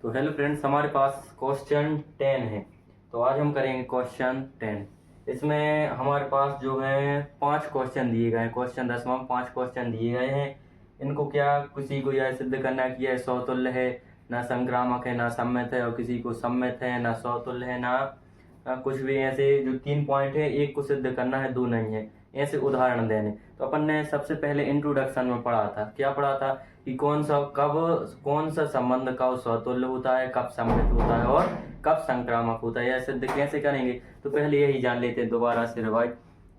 तो hello friends, हमारे पास question 10 है। तो आज हम करेंगे क्वेश्चन 10। इसमें हमारे पास जो है 5 क्वेश्चन दिए गए हैं। क्वेश्चन 10 में 5 क्वेश्चन दिए गए हैं। इनको क्या किसी को यह सिद्ध करना है कि यह सौतुल्य है, ना संक्रामक है, ना सम्मित है, और किसी को सम्मित है, ना सौतुल्य है, ना कुछ भी। ऐसे जो 3 पॉइंट है, एक को सिद्ध करना है, 2 नहीं है। ऐसे उदाहरण देने। तो अपन ने सबसे पहले इंट्रोडक्शन में पढ़ा था, क्या पढ़ा था कि कौन सा संबंध कब सौतुल्य होता है, कब सम्मित होता है और कब संक्रामक होता है। यह सिद्ध कैसे करेंगे, तो पहले यही जान लेते हैं दोबारा से रिवाइज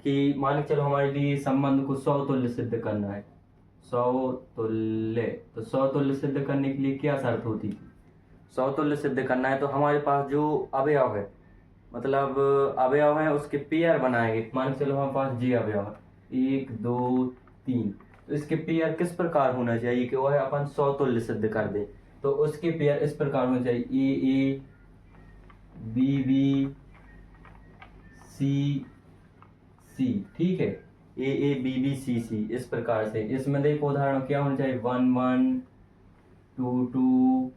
कि मान के चलो हमारे लिए संबंध को सौतुल्य सिद्ध करना है। सौतुल्य, तो सौतुल्य सिद्ध करने के लिए क्या शर्त होती थी? सौतुल्य सिद्ध करना है तो हमारे पास जो अवयव है, मतलब अवयव है, उसके पेयर बनाएंगे। मान के चलो हमारे पास जी अवयव है, 1 2 3। तो इसके पेयर किस प्रकार होना चाहिए कि वह अपन सौतुल्य सिद्ध कर दे। तो उसके पेयर इस प्रकार होने चाहिए, ए ए, बी बी, सी सी। ठीक है, ए ए बी बी सी सी, इस प्रकार से। इसमें देखो उदाहरण क्या होना चाहिए, 1 1 2 2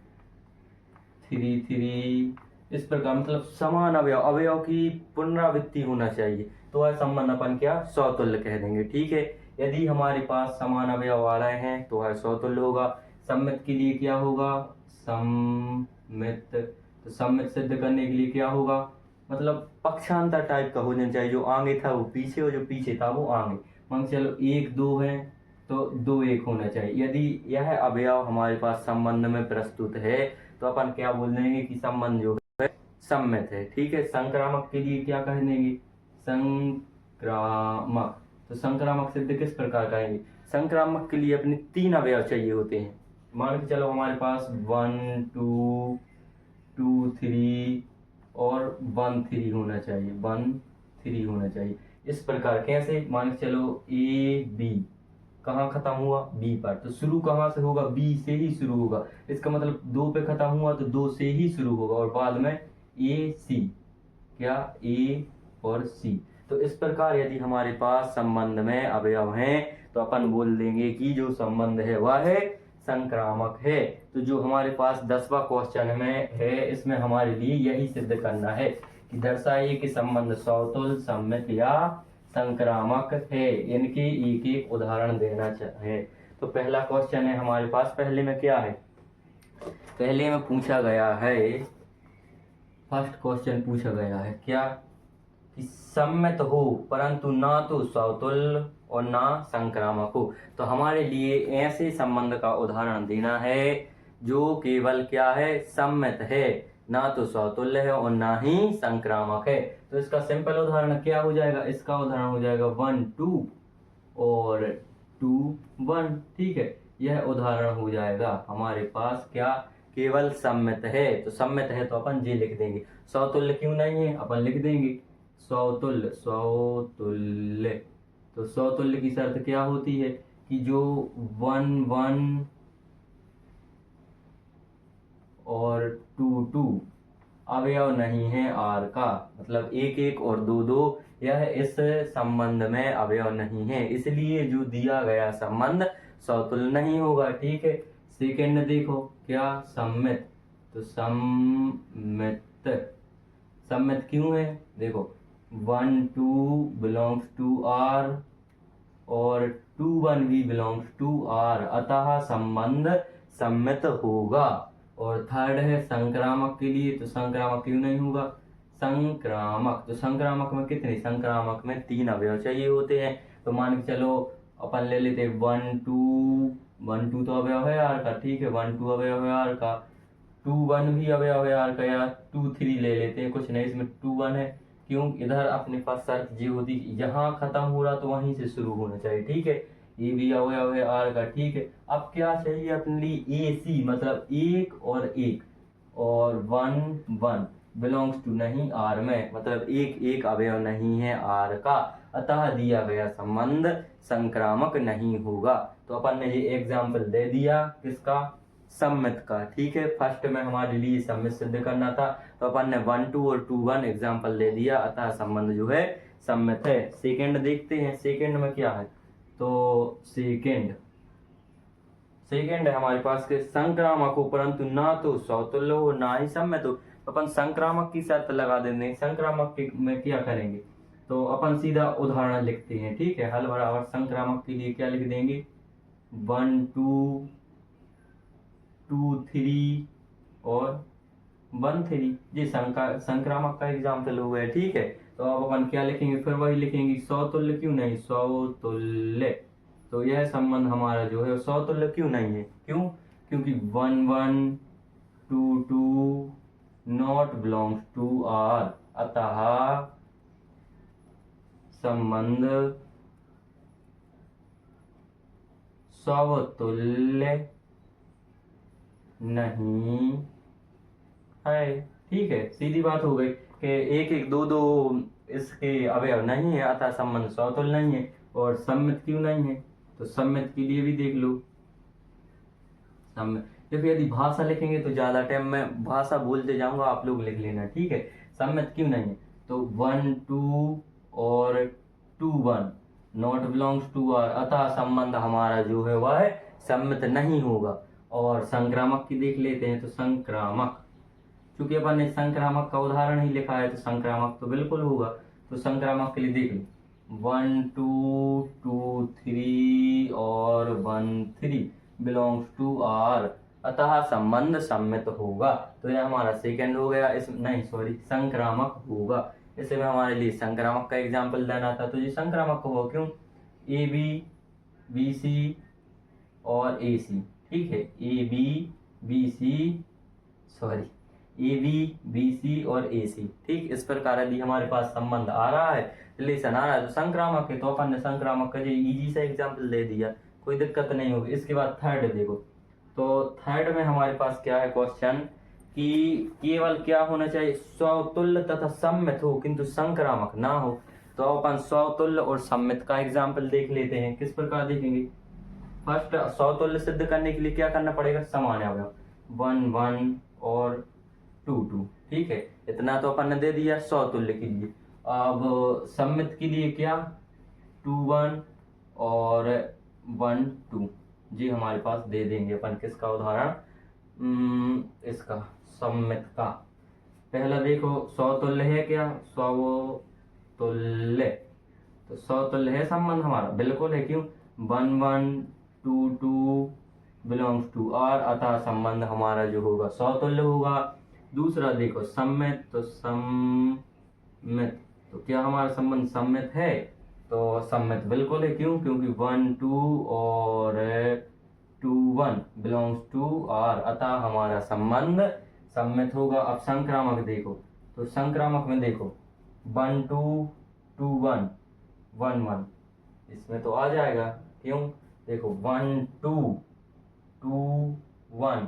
3 3, इस प्रकार। मतलब समान अवयव की पुनरावृत्ति होना चाहिए, तो वह संबंध अपन क्या सौतुल्य कह देंगे। ठीक है, यदि हमारे पास समान अवयव वाले हैं तो वह सौतुल्य होगा। सम्मित के लिए क्या होगा, सम्मित। तो सम्मित सिद्ध करने के लिए क्या होगा, मतलब पक्षांतर टाइप का होना चाहिए। जो आगे था वो पीछे और जो पीछे था वो आगे। मान चलो 1 2 है तो 2 1 होना चाहिए। यदि यह अवयव हमारे पास संबंध में प्रस्तुत है तो अपन क्या बोल देंगे कि संबंध जो है सम्मित है। ठीक है, संक्रामक के लिए क्या कह देंगे, संक्रामक। तो संक्रामक सिद्ध किस प्रकार करेंगे, संक्रामक के लिए अपने 3 अवयव चाहिए होते हैं। मान के चलो हमारे पास 1 2 2 3 और 1 3 होना चाहिए, 1 3 होना चाहिए। इस प्रकार कैसे, मान के चलो ए बी कहाँ खत्म हुआ, बी पर। तो शुरू कहाँ से होगा, बी से ही शुरू होगा। इसका मतलब 2 पे खत्म हुआ तो 2 से ही शुरू होगा, और बाद में ए सी, क्या ए और सी। तो इस प्रकार यदि हमारे पास संबंध में अवयव हैं तो अपन बोल देंगे कि जो संबंध है वह है संक्रामक है। तो जो हमारे पास 10वां क्वेश्चन में है, इसमें हमारे लिए यही सिद्ध करना है कि दर्शाइए कि संबंध सौतुल्य, सम्मित या संक्रामक है। इनके एक एक उदाहरण देना चाहिए। तो पहला क्वेश्चन है हमारे पास, पहले में क्या है, पहले में पूछा गया है, फर्स्ट क्वेश्चन पूछा गया है क्या कि सम्मित हो परंतु ना तो सौतुल्य और ना संक्रामक हो। तो हमारे लिए ऐसे संबंध का उदाहरण देना है जो केवल क्या है, सम्मित है, ना तो सौतुल्य है और ना ही संक्रामक है। तो इसका सिंपल उदाहरण क्या हो जाएगा, इसका उदाहरण हो जाएगा 1 2 और 2 1। ठीक है, यह उदाहरण हो जाएगा हमारे पास क्या, केवल सम्मित है। तो सम्मित है तो अपन जी लिख देंगे। सौतुल्य क्यों नहीं है, अपन लिख देंगे सौतुल्य, सौतुल्य। तो सौतुल्य की शर्त क्या होती है कि जो 1 1 और 2 2 अवयव नहीं है आर का, मतलब 1 1 और 2 2, यह इस संबंध में अवयव नहीं है, इसलिए जो दिया गया संबंध सौतुल्य नहीं होगा। ठीक है, सेकंड देखो क्या, सम्मित। तो सम्मित, सम्मित क्यों है, देखो 1 2 बिलोंग्स टू आर और 2 1 भी बिलोंग्स टू आर, अतः संबंध सम्मित होगा। और थर्ड है संक्रामक के लिए, तो संक्रामक क्यों नहीं होगा, संक्रामक। तो संक्रामक में कितने, संक्रामक में 3 अवयव चाहिए होते हैं। तो मान के चलो अपन ले लेते 1 2, 1 2 तो अवयव है आर का। ठीक है, 1 2 अवयव है आर का, 2 1 भी अवयव है आर का, या 2 3 ले लेते हैं, कुछ नहीं, इसमें 2 1 है। क्यों, इधर अपने पास शर्त ये होती कि जहां खत्म हो रहा तो वहीं से शुरू होना चाहिए। ठीक है, ये भी अवयव है आर का। ठीक है, अब क्या चाहिए अपने लिए, ए सी, मतलब 1 और 1 और 1 1 बिलोंग्स टू नहीं आर में, मतलब 1 1 अवयव नहीं है आर का, अतः दिया गया संबंध संक्रामक नहीं होगा। तो अपन ने ये एग्जाम्पल दे दिया किसका, सम्मित का। ठीक है, फर्स्ट में हमारे लिए सम्मित सिद्ध करना था, तो अपन ने 1 2 और 2 1 एग्जाम्पल दे दिया, अतः संबंध जो है सम्मित है। सेकंड देखते हैं, सेकंड में क्या है, तो सेकंड सेकेंड है हमारे पास के संक्रामक हो परंतु ना तो सौतुल्य हो ना ही सम्मित हो, तो अपन संक्रामक की शर्त लगा देते हैं। संक्रामक में क्या करेंगे, तो अपन सीधा उदाहरण लिखते हैं, ठीक है। हल बराबर संक्रामक के लिए क्या लिख देंगे, 1 2 2 3 और 1 3। ये संक्रामक का एग्जाम्पल हो गया, ठीक है। तो अब अपन क्या लिखेंगे, फिर वही लिखेंगे, सौतुल्य क्यों नहीं, सौतुल्य। तो यह संबंध हमारा जो है सौतुल्य क्यों नहीं है, क्यों, क्योंकि 1 1 2 2 नॉट बिलोंग्स टू आर, अतः संबंध सौतुल्य नहीं है, ठीक है। सीधी बात हो गई कि 1 1 2 2 इसके अवयव नहीं है, अतः संबंध सौतुल्य नहीं है। और सम्मित क्यों नहीं है, तो सम्मित के लिए भी देख लो। सम्मित देखो, यदि भाषा लिखेंगे तो ज्यादा टाइम में भाषा बोलते जाऊंगा, आप लोग लिख लेना, ठीक है। सम्मित क्यों नहीं है, तो 1 2 और 2 1 नॉट बिलोंग्स टू आर, अतः संबंध हमारा जो है वह सम्मित नहीं होगा। और संक्रामक की देख लेते हैं, तो संक्रामक, क्योंकि अपन ने संक्रामक का उदाहरण ही लिखा है तो संक्रामक तो बिल्कुल होगा। तो संक्रामक के लिए देख लो, 1 2 2 3 और 1 3 बिलोंग्स टू आर, अतः संबंध सम्मित होगा। तो यह हमारा सेकंड हो गया, इस नहीं सॉरी संक्रामक होगा। इसमें हमारे लिए संक्रामक का एग्जाम्पल देना था, तो ये संक्रामक होगा, क्यों, ए बी बी सी और ए सी, ठीक है। A B B C sorry A B B C और ए सी, ठीक। इस प्रकार यदि हमारे पास संबंध आ रहा है, रिलेशन आ रहा है, तो संक्रामक है, तो अपन ने संक्रामक का इजी सा एग्जाम्पल दे दिया, कोई दिक्कत नहीं होगी। इसके बाद थर्ड देखो, तो थर्ड में हमारे पास क्या है क्वेश्चन, कि केवल क्या होना चाहिए, सौतुल्य तथा सम्मित हो किंतु संक्रामक ना हो। तो अपन सौतुल्य और सम्मित का एग्जाम्पल देख लेते हैं। किस प्रकार देखेंगे, फर्स्ट सौतुल्य सिद्ध करने के लिए क्या करना पड़ेगा, समान अवयव 1 1 और 2 2, ठीक है। इतना तो अपन ने दे दिया सौतुल्य के लिए। अब सम्मित के लिए क्या, 2 1 और 1 2 जी हमारे पास दे देंगे अपन। किसका उदाहरण, इसका सम्मित का। पहला देखो सौतुल्य है क्या, सौतुल्य, तो सौतुल्य है संबंध हमारा, बिल्कुल है, क्यों, 1 1 2 2 बिलोंग्स टू आर, अतः संबंध हमारा जो होगा सौतुल्य होगा। दूसरा देखो सम्मित, तो सम्मित, तो क्या हमारा संबंध सम्मित है, तो सम्मित बिल्कुल है, क्यों, क्योंकि 1 2 और 2 1 बिलोंग्स टू आर, अतः हमारा संबंध सम्मित होगा। अब संक्रामक देखो, तो संक्रामक में देखो 1 2 2 1 1 1, इसमें तो आ जाएगा, क्यों, देखो 1 2 2 1,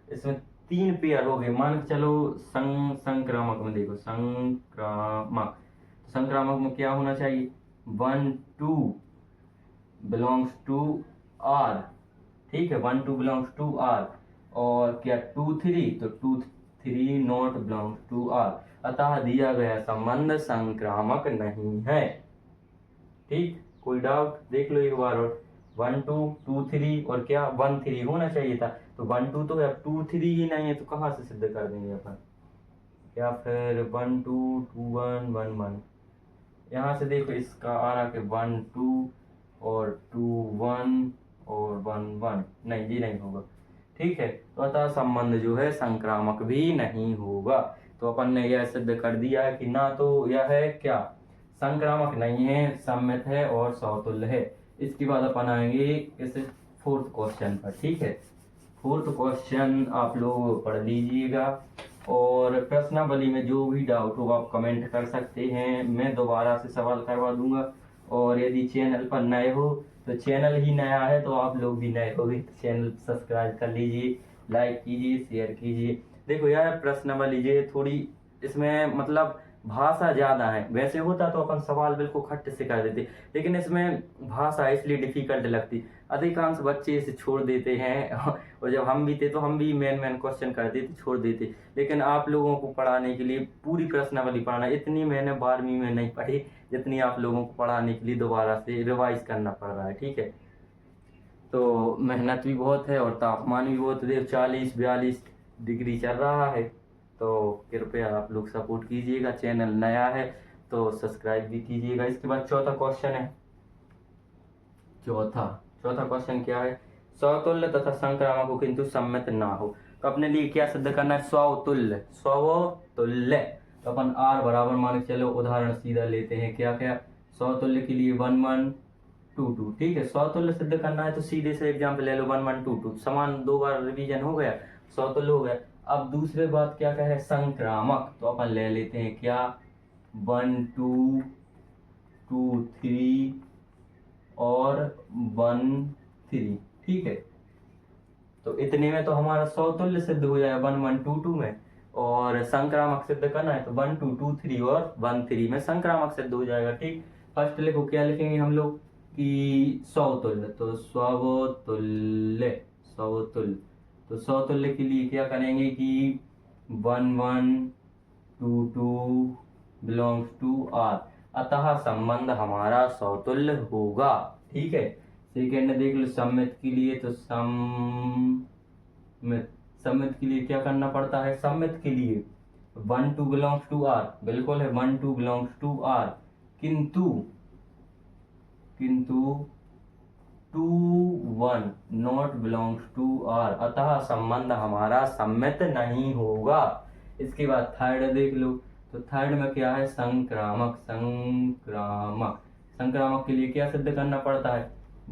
इसमें 3 पेयर हो गए, मान के चलो। संक्रामक में देखो, संक्रामक में क्या होना चाहिए, 1 2 बिलोंग्स टू आर, ठीक है, 1 2 बिलोंग्स टू आर। और क्या 2 3, तो 2 3 नॉट बिलोंग्स टू आर, अतः दिया गया संबंध संक्रामक नहीं है, ठीक। कोई डाउट, देख लो एक बार और, 1 2 2 3 और क्या 1 3 होना चाहिए था, तो 1 2 तो है, 2 3 ही नहीं है, तो कहाँ से सिद्ध कर देंगे अपन, या फिर 1 2 2 1 1 1, यहाँ से देखो इसका आ रहा है 1 2 और 2 1 और 1 1, नहीं ये नहीं होगा, ठीक है। तो अतः संबंध जो है संक्रामक भी नहीं होगा। तो अपन ने यह सिद्ध कर दिया है कि ना तो यह है क्या, संक्रामक नहीं है, सम्मित है और सौतुल्य है। इसके बाद अपन आएंगे इस फोर्थ क्वेश्चन पर, ठीक है। फोर्थ क्वेश्चन आप लोग पढ़ लीजिएगा, और प्रश्नावली में जो भी डाउट हो आप कमेंट कर सकते हैं, मैं दोबारा से सवाल करवा दूंगा। और यदि चैनल पर नए हो, तो चैनल ही नया है तो आप लोग भी नए हो, तो चैनल सब्सक्राइब कर लीजिए, लाइक कीजिए, शेयर कीजिए। देखो यार प्रश्नावली ये थोड़ी, इसमें मतलब भाषा ज्यादा है, वैसे होता तो अपन सवाल बिल्कुल खट्ट से कर देते, लेकिन इसमें भाषा इसलिए डिफिकल्ट लगती, अधिकांश बच्चे इसे छोड़ देते हैं और जब हम भी थे तो हम भी मेन क्वेश्चन कर देते, छोड़ देते। लेकिन आप लोगों को पढ़ाने के लिए पूरी प्रश्नावली पढ़ाना, इतनी मैंने 12वीं में नहीं पढ़ी जितनी आप लोगों को पढ़ाने के लिए दोबारा से रिवाइज करना पड़ रहा है, ठीक है। तो मेहनत भी बहुत है और तापमान भी बहुत है, 40-42 डिग्री चल रहा है। तो कृपया आप लोग सपोर्ट कीजिएगा, चैनल नया है तो सब्सक्राइब भी कीजिएगा। इसके बाद चौथा क्वेश्चन है, चौथा क्वेश्चन क्या है, स्वतुल्य तथा संक्रामक हो किंतु सम्मित ना हो। तो अपने लिए क्या सिद्ध करना है, स्वतुल्य। तो अपन आर बराबर मान के चलो, उदाहरण सीधा लेते हैं, क्या क्या, स्वतुल्य के लिए 1 1 2 2, ठीक है। स्वतुल्य सिद्ध करना है तो सीधे से एग्जाम्पल ले लो, 1 1 2 2, समान 2 बार रिवीजन हो गया, स्वतुल्य हो गया। अब दूसरे बात क्या कह रहे हैं, संक्रामक। तो अपन ले लेते हैं क्या, 1 2 2 3 और 1 3, ठीक है। तो इतने में तो हमारा स्वतुल्य सिद्ध हो जाएगा 1 1 2 2 में, और संक्रामक सिद्ध करना है तो 1 2 2 3 और 1 3 में संक्रामक सिद्ध हो जाएगा, ठीक। फर्स्ट लिखो, क्या लिखेंगे हम लोग कि स्वतुल्य, तो स्वतुल्य, स्वतुल्य। तो स्वतुल्य के लिए क्या करेंगे कि 1 1 2 2 बिलोंग्स टू आर, अतः संबंध हमारा स्वतुल्य होगा, ठीक है। सेकेंड देख लो, सम्मित के लिए, तो सम्मित के लिए क्या करना पड़ता है, सम्मित के लिए 1 2 बिलोंग्स टू आर, बिल्कुल है 1 2 बिलोंग्स टू आर, किंतु 2 1 नॉट बिलोंग्स टू आर, अतः संबंध हमारा सम्मित नहीं होगा। इसके बाद थर्ड देख लो, तो थर्ड में क्या है, संक्रामक। संक्रामक के लिए क्या सिद्ध करना पड़ता है,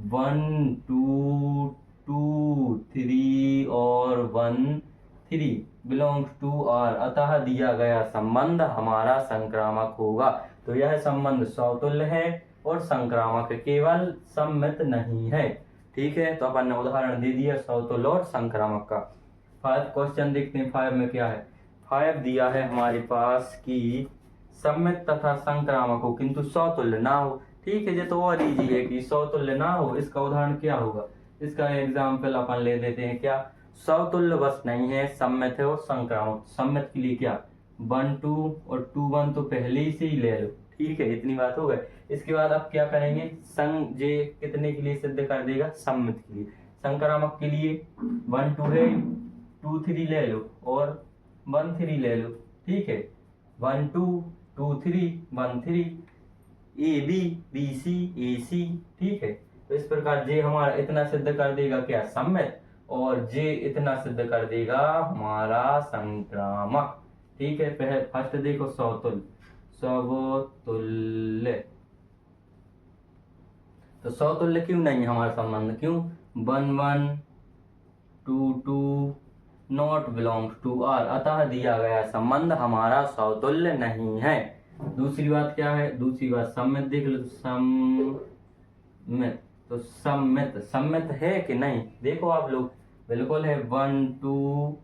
1 2 2 3 और 1 3 बिलोंग्स टू आर, अतः दिया गया संबंध हमारा संक्रामक होगा। तो यह संबंध स्वतुल्य है और संक्रामक, केवल सम्मित नहीं है, ठीक है। तो अपन ने उदाहरण दे दिया स्वतुल्य और संक्रामक का। 5 क्वेश्चन देखते हैं, 5 में क्या है, 5 दिया है हमारे पास कि सम्मित तथा संक्रामक हो किंतु स्वतुल्य ना हो, ठीक है। ये तो और इजी है कि स्वतुल्य ना हो, इसका उदाहरण क्या होगा, इसका एग्जाम्पल अपन ले लेते हैं, क्या, स्वतुल्य बस नहीं है, सम्मित है और संक्रामक। सम्मित के लिए क्या, 1 2 और 2 1 तो पहले ही से ही ले लो, ठीक है, इतनी बात हो गई। इसके बाद अब क्या करेंगे, जे कितने के लिए सिद्ध कर देगा, सम्मित के लिए। संक्रामक के लिए 1 2 है, 2 3 ले लो और 1 3 ले लो, ठीक है, 1 2 2 3 1 3, A B C A C, ठीक है। तो इस प्रकार जे हमारा इतना सिद्ध कर देगा क्या, सम्मित, और जे इतना सिद्ध कर देगा हमारा संक्रामक, ठीक है। पहले फर्स्ट देखो, स्वतुल्य, स्वतुल्य। तो स्वतुल्य क्यों नहीं है हमारा संबंध, क्यों, 1 1 2 2 नॉट बिलोंग्स टू आर, अतः दिया गया संबंध हमारा स्वतुल्य नहीं है। दूसरी बात क्या है, दूसरी बात सम्मित देख लो, सम्मित। तो सम्मित है कि नहीं, देखो आप लोग, बिल्कुल है, 1 2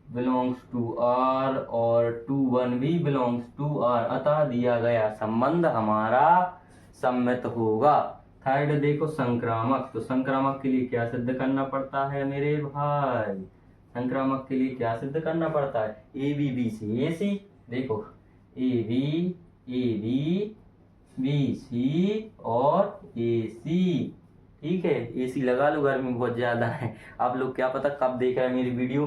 बिलोंग्स टू आर और 2 1 भी बिलोंग्स टू आर, अतः दिया गया संबंध हमारा सम्मित होगा। थर्ड देखो, संक्रामक। तो संक्रामक के लिए क्या सिद्ध करना पड़ता है मेरे भाई, संक्रामक के लिए क्या सिद्ध करना पड़ता है, ए बी सी, देखो ए बी बी सी और ए सी, ठीक है। ए सी लगा लो, गर्मी बहुत ज्यादा है, आप लोग क्या पता कब देख रहे हैं मेरी वीडियो।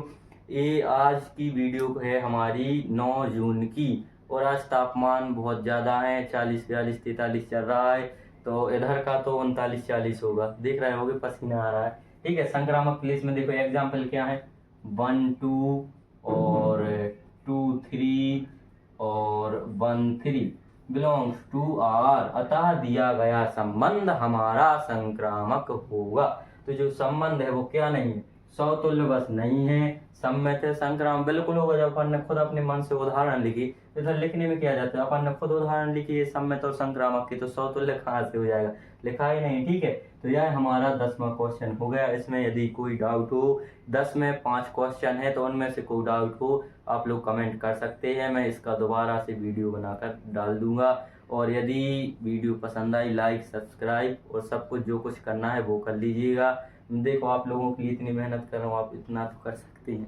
आज की वीडियो है हमारी 9 जून की, और आज तापमान बहुत ज़्यादा है, 40 42 43 चल रहा है, तो इधर का तो 39 40 होगा, देख रहे होगे पसीना आ रहा है, ठीक है। संक्रामक प्लेस में देखो एग्जाम्पल क्या है, 1 2 और 2 3 और 1 3 बिलोंग्स टू आर, अतः दिया गया संबंध हमारा संक्रामक होगा। तो जो संबंध है वो क्या नहीं है, स्वतुल्य बस नहीं है, सम्मित है, संक्रामक बिल्कुल होगा। जब अपन ने खुद अपने मन से उदाहरण लिखी, इधर लिखने में क्या जाता है, अपन ने खुद उदाहरण लिखी है सम्मित और संक्रामक की, तो स्वतुल्य कहाँ से हो जाएगा, लिखा ही नहीं, ठीक है। तो यह हमारा 10वां क्वेश्चन हो गया। इसमें यदि कोई डाउट हो, 10 में 5 क्वेश्चन है, तो उनमें से कोई डाउट हो आप लोग कमेंट कर सकते हैं, मैं इसका दोबारा से वीडियो बनाकर डाल दूंगा। और यदि वीडियो पसंद आई, लाइक सब्सक्राइब और सब कुछ जो कुछ करना है वो कर लीजिएगा। देखो आप लोगों के लिए इतनी मेहनत कर रहा हूँ, आप इतना तो कर सकते हैं।